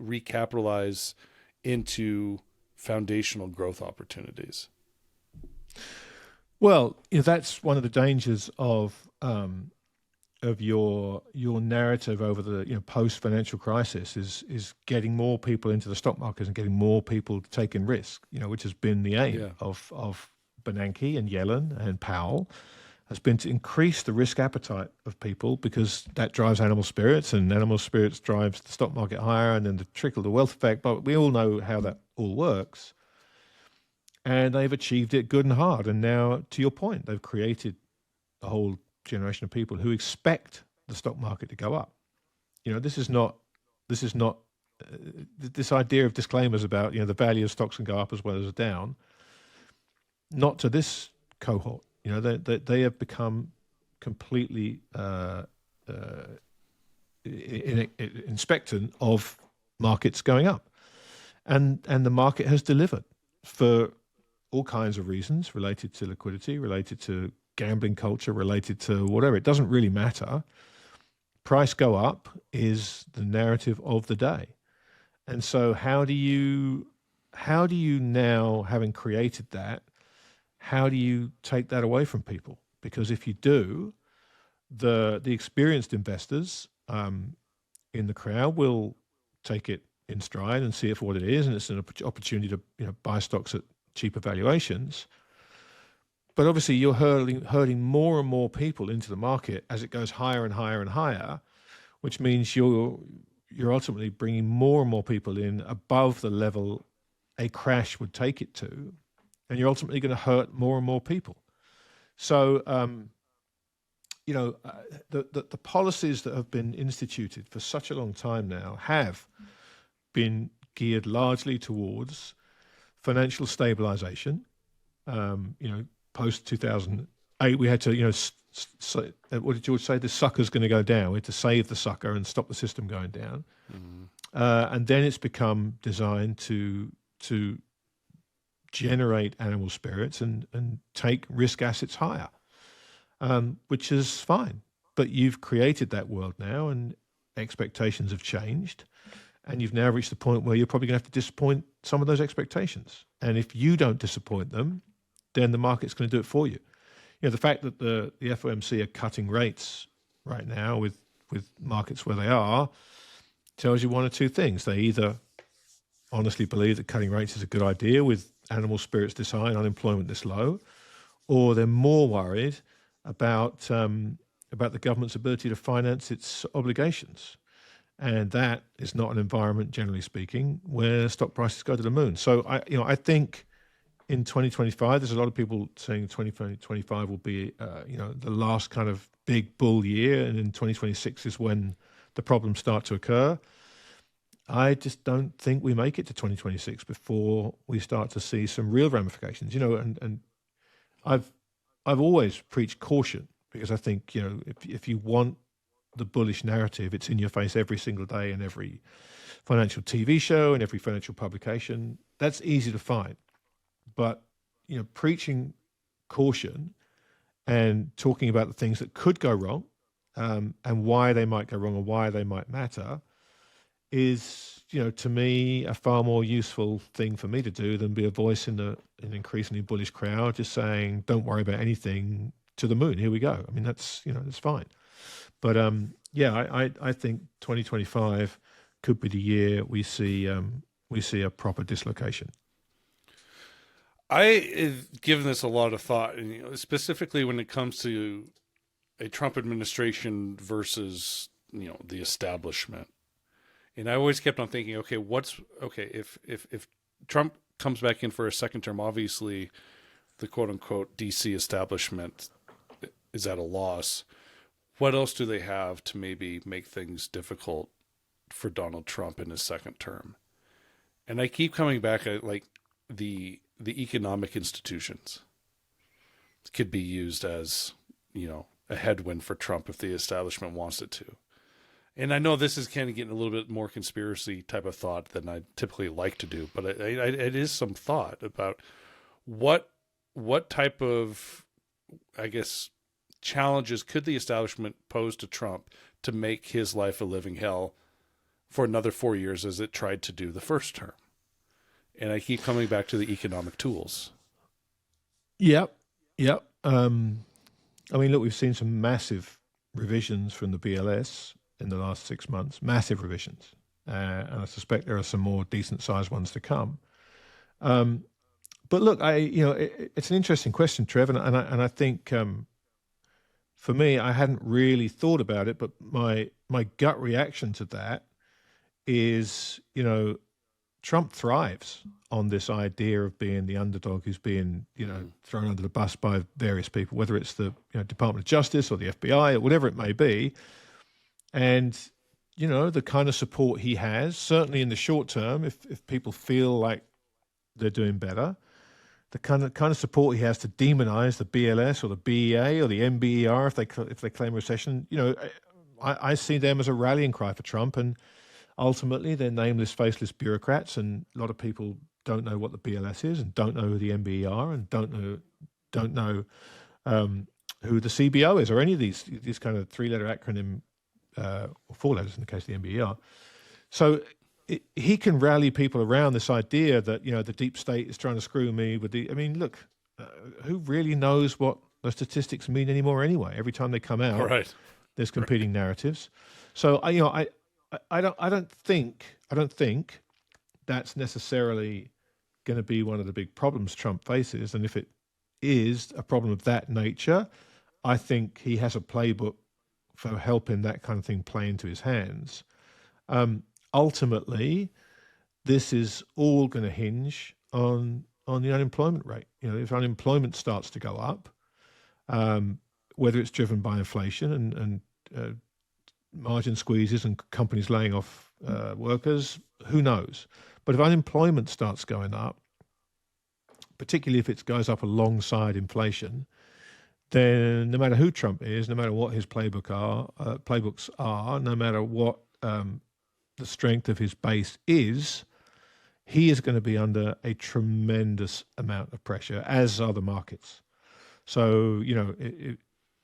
Speaker 1: recapitalize into foundational growth opportunities.
Speaker 2: Well, that's one of the dangers of your narrative over the post financial crisis is getting more people into the stock markets and getting more people taking risk, which has been the aim of Bernanke and Yellen and Powell, has been to increase the risk appetite of people, because that drives animal spirits, and animal spirits drives the stock market higher, and then the trickle to wealth effect. But we all know how that all works, and they've achieved it good and hard. And now, to your point, they've created a whole generation of people who expect the stock market to go up. This is not this idea of disclaimers about the value of stocks can go up as well as down. Not to this cohort. They have become completely expectant of markets going up, and the market has delivered for all kinds of reasons related to liquidity, related to gambling culture, related to whatever. It doesn't really matter. Price go up is the narrative of the day. And so how do you now, having created that, how do you take that away from people? Because if you do, the experienced investors in the crowd will take it in stride and see it for what it is, and it's an opportunity to buy stocks at cheaper valuations. But obviously, you're herding more and more people into the market as it goes higher and higher and higher, which means you're ultimately bringing more and more people in above the level a crash would take it to, and you're ultimately going to hurt more and more people. So, the policies that have been instituted for such a long time now have been geared largely towards financial stabilization. Post 2008, we had to, what did George say? The sucker's going to go down. We had to save the sucker and stop the system going down. And then it's become designed to generate animal spirits and take risk assets higher, which is fine. But you've created that world now, and expectations have changed. And you've now reached the point where you're probably going to have to disappoint some of those expectations. And if you don't disappoint them, then the market's going to do it for you. The fact that the FOMC are cutting rates right now with markets where they are tells you one or two things. They either honestly believe that cutting rates is a good idea with animal spirits this high and unemployment this low, or they're more worried about the government's ability to finance its obligations. And that is not an environment, generally speaking, where stock prices go to the moon. So I think in 2025, there's a lot of people saying 2025 will be, the last kind of big bull year, and in 2026 is when the problems start to occur. I just don't think we make it to 2026 before we start to see some real ramifications. And I've always preached caution, because I think if you want the bullish narrative, it's in your face every single day in every financial TV show and every financial publication. That's easy to find. But, preaching caution and talking about the things that could go wrong, and why they might go wrong or why they might matter is, to me, a far more useful thing for me to do than be a voice in an increasingly bullish crowd just saying, don't worry about anything, to the moon, here we go. I mean, that's fine. But I think 2025 could be the year we see a proper dislocation.
Speaker 1: I've given this a lot of thought, and specifically when it comes to a Trump administration versus the establishment. And I always kept on thinking, if Trump comes back in for a second term, obviously the quote unquote DC establishment is at a loss. What else do they have to maybe make things difficult for Donald Trump in his second term? And I keep coming back at the economic institutions could be used as, a headwind for Trump if the establishment wants it to. And I know this is kind of getting a little bit more conspiracy type of thought than I typically like to do, but it is some thought about what type of, I guess, challenges could the establishment pose to Trump to make his life a living hell for another 4 years as it tried to do the first term. And I keep coming back to the economic tools.
Speaker 2: Yep. Look, we've seen some massive revisions from the BLS in the last 6 months, massive revisions. And I suspect there are some more decent sized ones to come. But look, it's an interesting question, Trev, and I think for me, I hadn't really thought about it, but my gut reaction to that is, Trump thrives on this idea of being the underdog who's being, thrown under the bus by various people, whether it's the Department of Justice or the FBI or whatever it may be. And, the kind of support he has, certainly in the short term, if people feel like they're doing better, the kind of support he has to demonize the BLS or the BEA or the MBER if they claim recession, I see them as a rallying cry for Trump, and ultimately they're nameless, faceless bureaucrats, and a lot of people don't know what the BLS is and don't know who the MBER are and don't know who the CBO is or any of these kind of three-letter acronym, or four letters in the case of the MBER. So he can rally people around this idea that, the deep state is trying to screw me with look, who really knows what the statistics mean anymore anyway? Every time they come out,
Speaker 1: right,
Speaker 2: there's competing narratives. So I don't think that's necessarily going to be one of the big problems Trump faces. And if it is a problem of that nature, I think he has a playbook for helping that kind of thing play into his hands. Ultimately, this is all going to hinge on on the unemployment rate. If unemployment starts to go up, whether it's driven by inflation and margin squeezes and companies laying off workers, who knows? But if unemployment starts going up, particularly if it goes up alongside inflation, then no matter who Trump is, no matter what his playbooks are, no matter what the strength of his base is, he is going to be under a tremendous amount of pressure, as are the markets. So,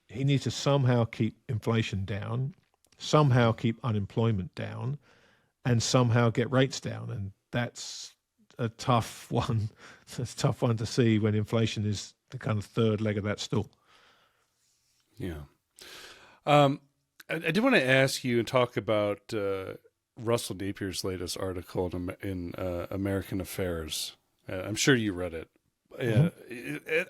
Speaker 2: he needs to somehow keep inflation down, somehow keep unemployment down, and somehow get rates down. And that's a tough one. It's a tough one to see when inflation is the kind of third leg of that stool.
Speaker 1: Yeah. I do want to ask you and talk about Russell Napier's latest article in American Affairs. I'm sure you read it. Mm-hmm.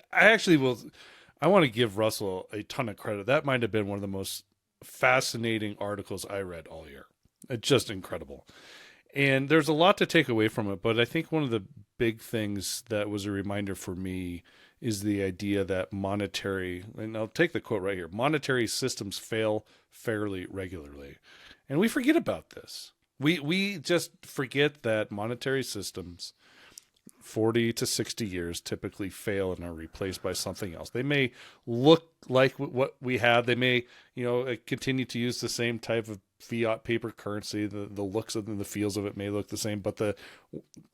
Speaker 1: I want to give Russell a ton of credit. That might have been one of the most fascinating articles I read all year. It's just incredible. And there's a lot to take away from it, but I think one of the big things that was a reminder for me is the idea that and I'll take the quote right here, monetary systems fail fairly regularly. And we forget about this. We just forget that monetary systems 40 to 60 years typically fail and are replaced by something else. They may look like what we had. They may, continue to use the same type of fiat paper currency. The looks of it and the feels of it may look the same, but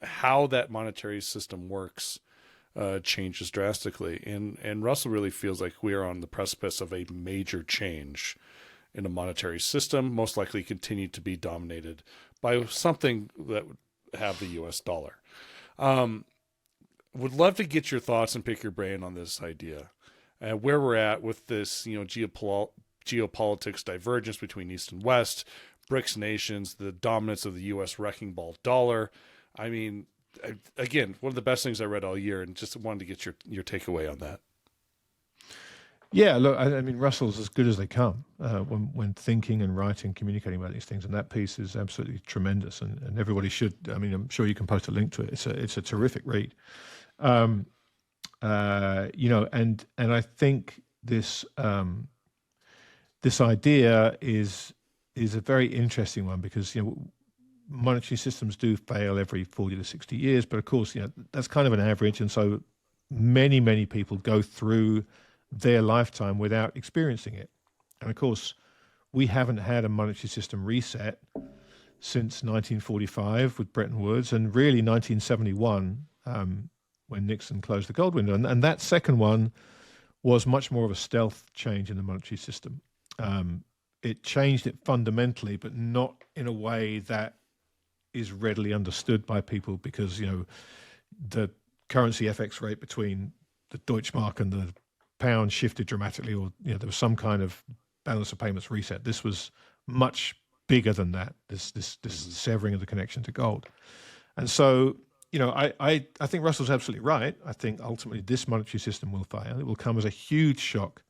Speaker 1: how that monetary system works changes drastically. And Russell really feels like we are on the precipice of a major change in a monetary system, most likely continue to be dominated by something that would have the U.S. dollar. Would love to get your thoughts and pick your brain on this idea, where we're at with this, geopolitics divergence between East and West, BRICS nations, the dominance of the U.S. wrecking ball dollar. I mean, again, one of the best things I read all year, and just wanted to get your takeaway on that.
Speaker 2: Yeah, look, I mean, Russell's as good as they come when thinking and writing, communicating about these things, and that piece is absolutely tremendous, and everybody should. I mean, I'm sure you can post a link to it. It's a terrific read, and I think this this idea is a very interesting one because monetary systems do fail every 40 to 60 years, but of course that's kind of an average, and so many people go through their lifetime without experiencing it. And of course, we haven't had a monetary system reset since 1945 with Bretton Woods, and really 1971 when Nixon closed the gold window. And that second one was much more of a stealth change in the monetary system. It changed it fundamentally, but not in a way that is readily understood by people because, the currency FX rate between the Deutschmark and the pound shifted dramatically, or there was some kind of balance of payments reset. This was much bigger than that. This severing of the connection to gold, and so I think Russell's absolutely right. I think ultimately this monetary system will fail. It will come as a huge shock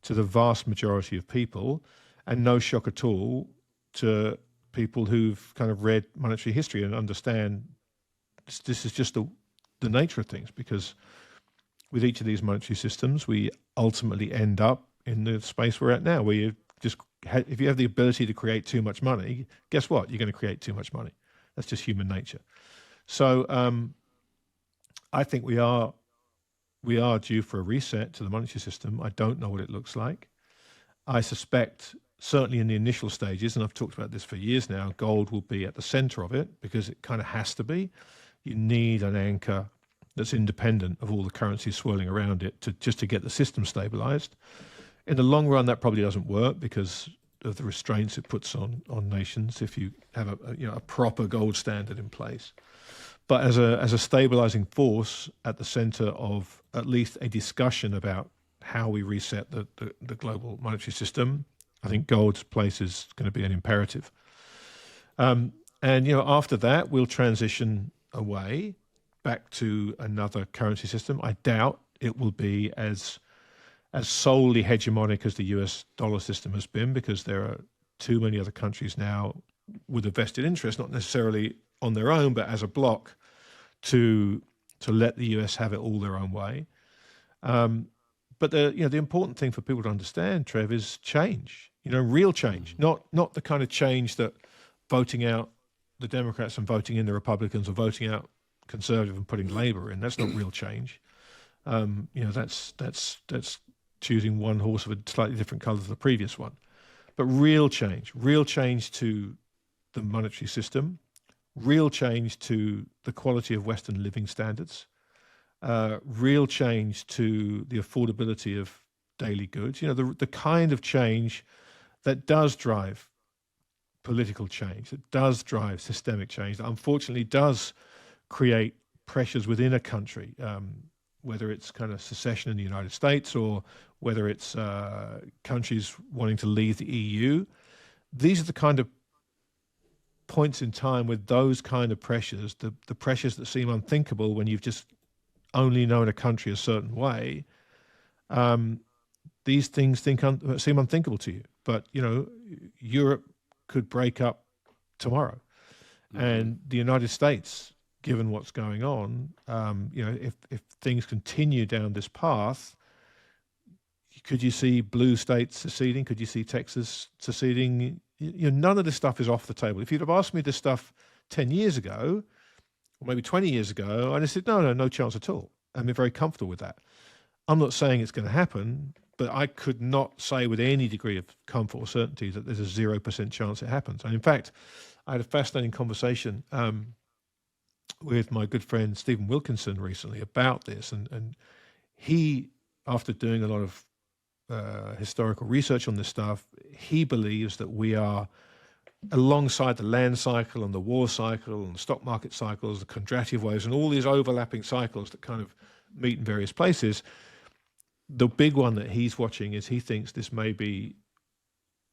Speaker 2: to the vast majority of people, and no shock at all to people who've kind of read monetary history and understand this is just the nature of things, because with each of these monetary systems, we ultimately end up in the space we're at now, where if you have the ability to create too much money, guess what? You're going to create too much money. That's just human nature. So I think we are due for a reset to the monetary system. I don't know what it looks like. I suspect, certainly in the initial stages, and I've talked about this for years now, gold will be at the center of it because it kind of has to be. You need an anchor that's independent of all the currencies swirling around it to get the system stabilized. In the long run, that probably doesn't work because of the restraints it puts on nations if you have a proper gold standard in place. But as a stabilizing force at the center of at least a discussion about how we reset the global monetary system, I think gold's place is going to be an imperative. And after that, we'll transition away back to another currency system. I doubt it will be as solely hegemonic as the US dollar system has been, because there are too many other countries now with a vested interest, not necessarily on their own, but as a bloc, to to let the US have it all their own way. But the important thing for people to understand, Trev, is change. Real change, not the kind of change that voting out the Democrats and voting in the Republicans, or voting out Conservative and putting Labour in. That's not real change. That's choosing one horse of a slightly different colour to the previous one. But real change to the monetary system, real change to the quality of Western living standards, real change to the affordability of daily goods. The kind of change that does drive political change, that does drive systemic change, that unfortunately does create pressures within a country, whether it's kind of secession in the United States or whether it's countries wanting to leave the EU. These are the kind of points in time with those kind of pressures, the pressures that seem unthinkable when you've just only known a country a certain way. These things seem unthinkable to you. But, Europe could break up tomorrow. And the United States, given what's going on, if things continue down this path, could you see blue states seceding? Could you see Texas seceding? None of this stuff is off the table. If you'd have asked me this stuff 10 years ago, or maybe 20 years ago, I'd have said, no chance at all. I'm very comfortable with that. I'm not saying it's going to happen, but I could not say with any degree of comfort or certainty that there's a 0% chance it happens. And in fact, I had a fascinating conversation with my good friend Stephen Wilkinson recently about this. And he, after doing a lot of historical research on this stuff, he believes that we are, alongside the land cycle and the war cycle and the stock market cycles, the Kondratiev waves, and all these overlapping cycles that kind of meet in various places, the big one that he's watching is he thinks this may be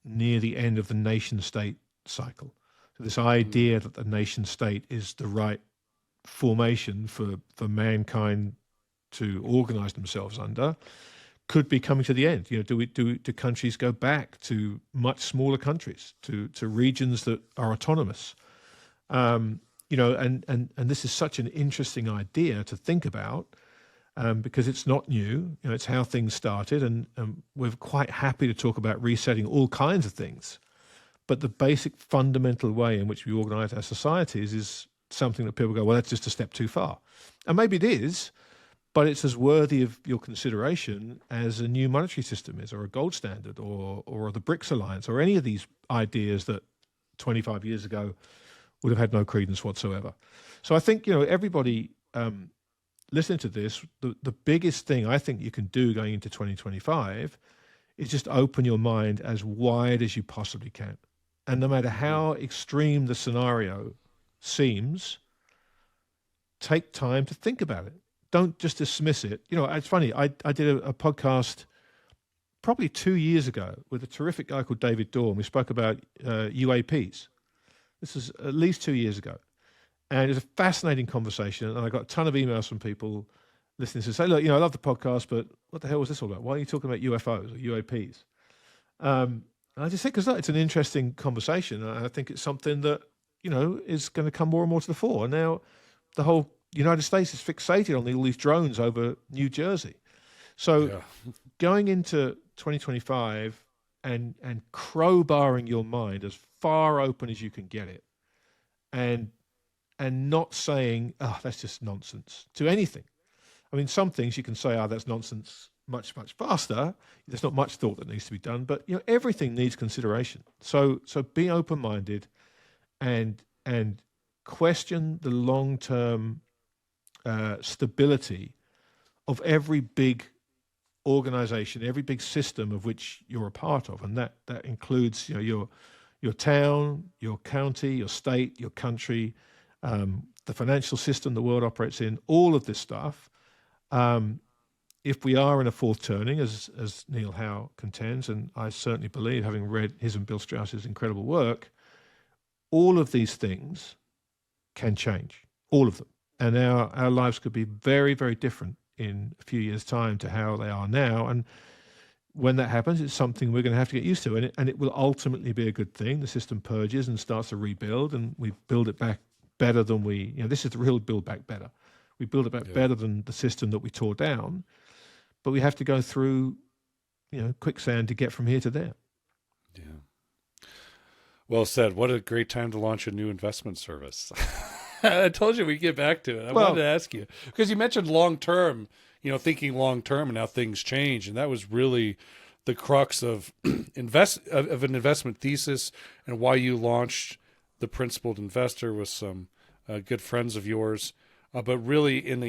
Speaker 2: near the end of the nation-state cycle. So this idea that the nation-state is the right formation for mankind to organize themselves under could be coming to the end. Do countries go back to much smaller countries, to regions that are autonomous? And this is such an interesting idea to think about, because it's not new. It's how things started, and we're quite happy to talk about resetting all kinds of things. But the basic fundamental way in which we organize our societies is something that people go, well, that's just a step too far. And maybe it is, but it's as worthy of your consideration as a new monetary system is, or a gold standard, or the BRICS alliance, or any of these ideas that 25 years ago would have had no credence whatsoever. So I think, everybody listening to this, the biggest thing I think you can do going into 2025 is just open your mind as wide as you possibly can. And no matter how extreme the scenario seems, take time to think about it. Don't just dismiss it. It's funny. I did a podcast probably 2 years ago with a terrific guy called David Dorn. We spoke about UAPs. This is at least 2 years ago. And it was a fascinating conversation. And I got a ton of emails from people listening to say, look, I love the podcast, but what the hell was this all about? Why are you talking about UFOs or UAPs? And I just think, because it's an interesting conversation. And I think it's something that, is going to come more and more to the fore. And now the whole United States is fixated on all these drones over New Jersey. So going into 2025 and crowbarring your mind as far open as you can get it, and not saying, oh, that's just nonsense to anything. I mean, some things you can say, oh, that's nonsense much, much faster. There's not much thought that needs to be done, but everything needs consideration. So be open-minded and question the long-term stability of every big organization, every big system of which you're a part of, and that includes your town, your county, your state, your country, the financial system the world operates in, all of this stuff. If we are in a fourth turning, as Neil Howe contends, and I certainly believe, having read his and Bill Strauss's incredible work, all of these things can change, all of them. And our lives could be very, very different in a few years' time to how they are now. And when that happens, it's something we're going to have to get used to. And it will ultimately be a good thing. The system purges and starts to rebuild, and we build it back better than this is the real build back better. We build it back better than the system that we tore down, but we have to go through, quicksand to get from here to there.
Speaker 1: Yeah. Well said. What a great time to launch a new investment service. I told you we'd get back to it. I wanted to ask you, because you mentioned long-term, thinking long-term and how things change. And that was really the crux of an investment thesis and why you launched the Principled Investor with some good friends of yours. But really in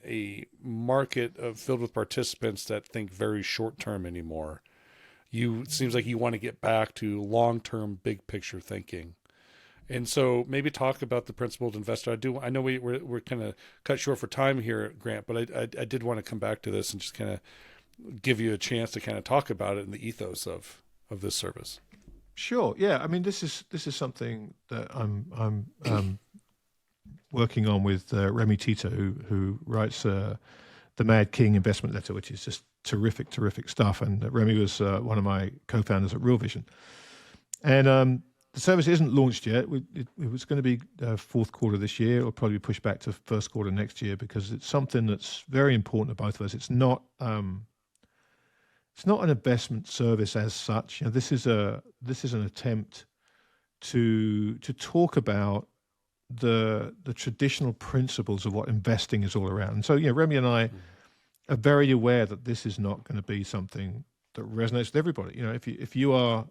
Speaker 1: a market filled with participants that think very short-term anymore. It seems like you want to get back to long-term, big-picture thinking. And so maybe talk about the Principled Investor. I know we're kind of cut short for time here, Grant, but I did want to come back to this and just kind of give you a chance to kind of talk about it and the ethos of this service.
Speaker 2: Sure. Yeah. I mean, this is something that I'm working on with Remy Tito, who writes the Mad King Investment Letter, which is just terrific stuff. And Remy was one of my co-founders at Real Vision. And the service isn't launched yet. It was going to be fourth quarter this year. It'll probably be pushed back to first quarter next year because it's something that's very important to both of us. It's not an investment service as such. This is an attempt to talk about the traditional principles of what investing is all around. And so, Remy and I are very aware that this is not going to be something that resonates with everybody. If you are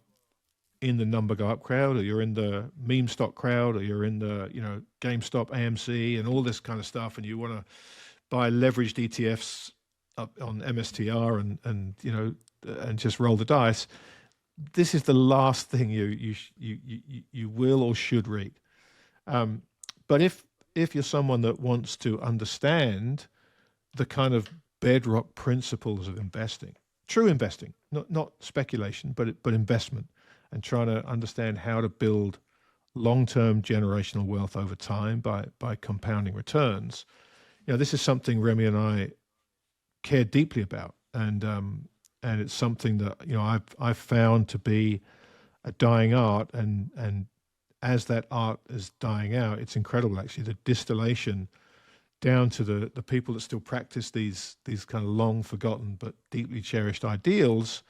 Speaker 2: in the number go up crowd, or you're in the meme stock crowd, or you're in the GameStop, AMC, and all this kind of stuff, and you want to buy leveraged ETFs up on MSTR and just roll the dice, this is the last thing you will or should read. But if you're someone that wants to understand the kind of bedrock principles of investing, true investing, not speculation, but investment, and trying to understand how to build long-term generational wealth over time by compounding returns, this is something Remy and I care deeply about, and it's something that I've found to be a dying art, and as that art is dying out, it's incredible actually the distillation down to the people that still practice these kind of long forgotten but deeply cherished ideals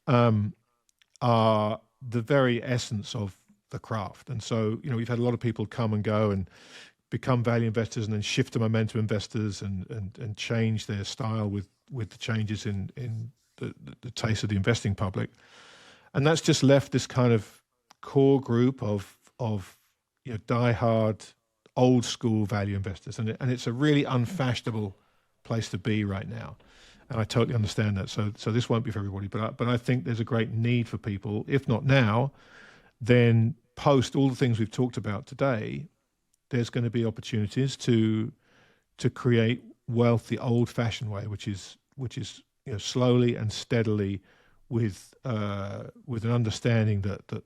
Speaker 2: are the very essence of the craft. And so we've had a lot of people come and go and become value investors and then shift to momentum investors and change their style with the changes in the taste of the investing public. And that's just left this kind of core group of diehard old school value investors, and it's a really unfashionable place to be right now, and I totally understand that. So this won't be for everybody, but I think there's a great need for people, if not now, then post all the things we've talked about today. There's going to be opportunities to create wealth the old-fashioned way, which is slowly and steadily, with an understanding that the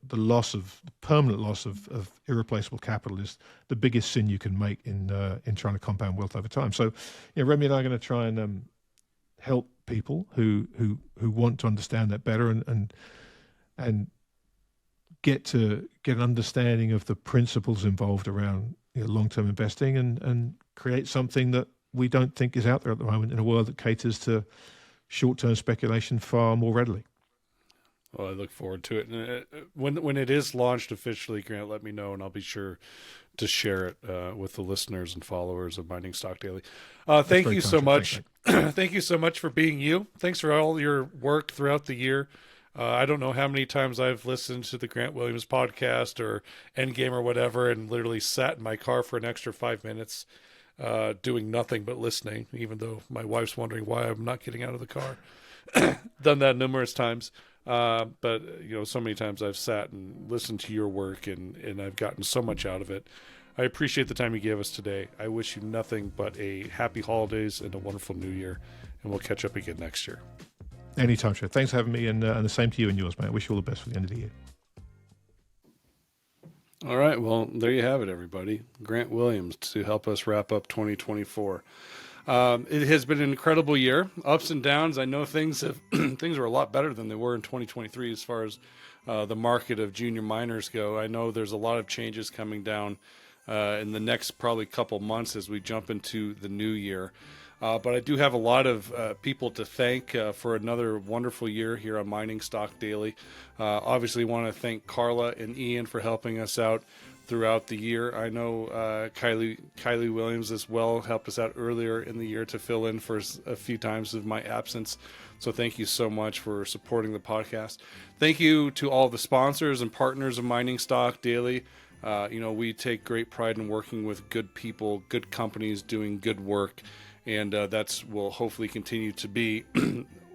Speaker 2: permanent loss of irreplaceable capital is the biggest sin you can make in trying to compound wealth over time. So, Remy and I are going to try and help people who want to understand that better and get an understanding of the principles involved around long-term investing and create something that we don't think is out there at the moment in a world that caters to short-term speculation far more readily.
Speaker 1: Well, I look forward to it. And when it is launched officially, Grant, let me know, and I'll be sure to share it with the listeners and followers of Mining Stock Daily. Thank you so much. Thank you so much for being you. Thanks for all your work throughout the year. I don't know how many times I've listened to the Grant Williams podcast or Endgame or whatever, and literally sat in my car for an extra 5 minutes doing nothing but listening, even though my wife's wondering why I'm not getting out of the car. Done that numerous times. But so many times I've sat and listened to your work and I've gotten so much out of it. I appreciate the time you gave us today. I wish you nothing but a happy holidays and a wonderful new year, and we'll catch up again next year.
Speaker 2: Anytime, Trev. Thanks for having me, and the same to you and yours, mate. I wish you all the best for the end of the year.
Speaker 1: All right. Well, there you have it, everybody. Grant Williams to help us wrap up 2024. It has been an incredible year, ups and downs. I know things are a lot better than they were in 2023 as far as the market of junior miners go. I know there's a lot of changes coming down in the next probably couple months as we jump into the new year. But I do have a lot of people to thank for another wonderful year here on Mining Stock Daily. Obviously, want to thank Carla and Ian for helping us out throughout the year. I know Kylie Williams as well helped us out earlier in the year to fill in for a few times of my absence. So thank you so much for supporting the podcast. Thank you to all the sponsors and partners of Mining Stock Daily. We take great pride in working with good people, good companies doing good work. And that's will hopefully continue to be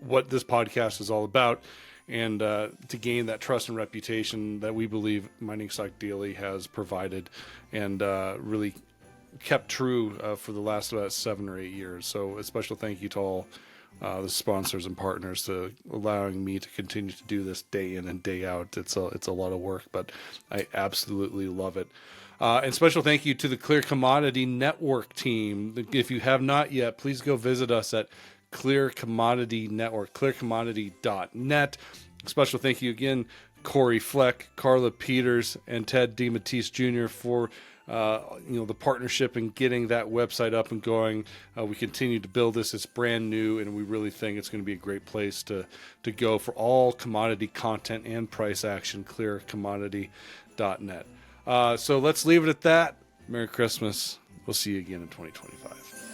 Speaker 1: what this podcast is all about, and to gain that trust and reputation that we believe Mining Stock Daily has provided and really kept true for the last about 7 or 8 years. So a special thank you to all the sponsors and partners to allowing me to continue to do this day in and day out. It's a lot of work, but I absolutely love it. And special thank you to the Clear Commodity Network team. If you have not yet, please go visit us at Clear Commodity Network, clearcommodity.net. Special thank you again, Corey Fleck, Carla Peters, and Ted DeMatteis Jr. for the partnership and getting that website up and going. We continue to build this. It's brand new, and we really think it's going to be a great place to go for all commodity content and price action, clearcommodity.net. So let's leave it at that. Merry Christmas. We'll see you again in 2025.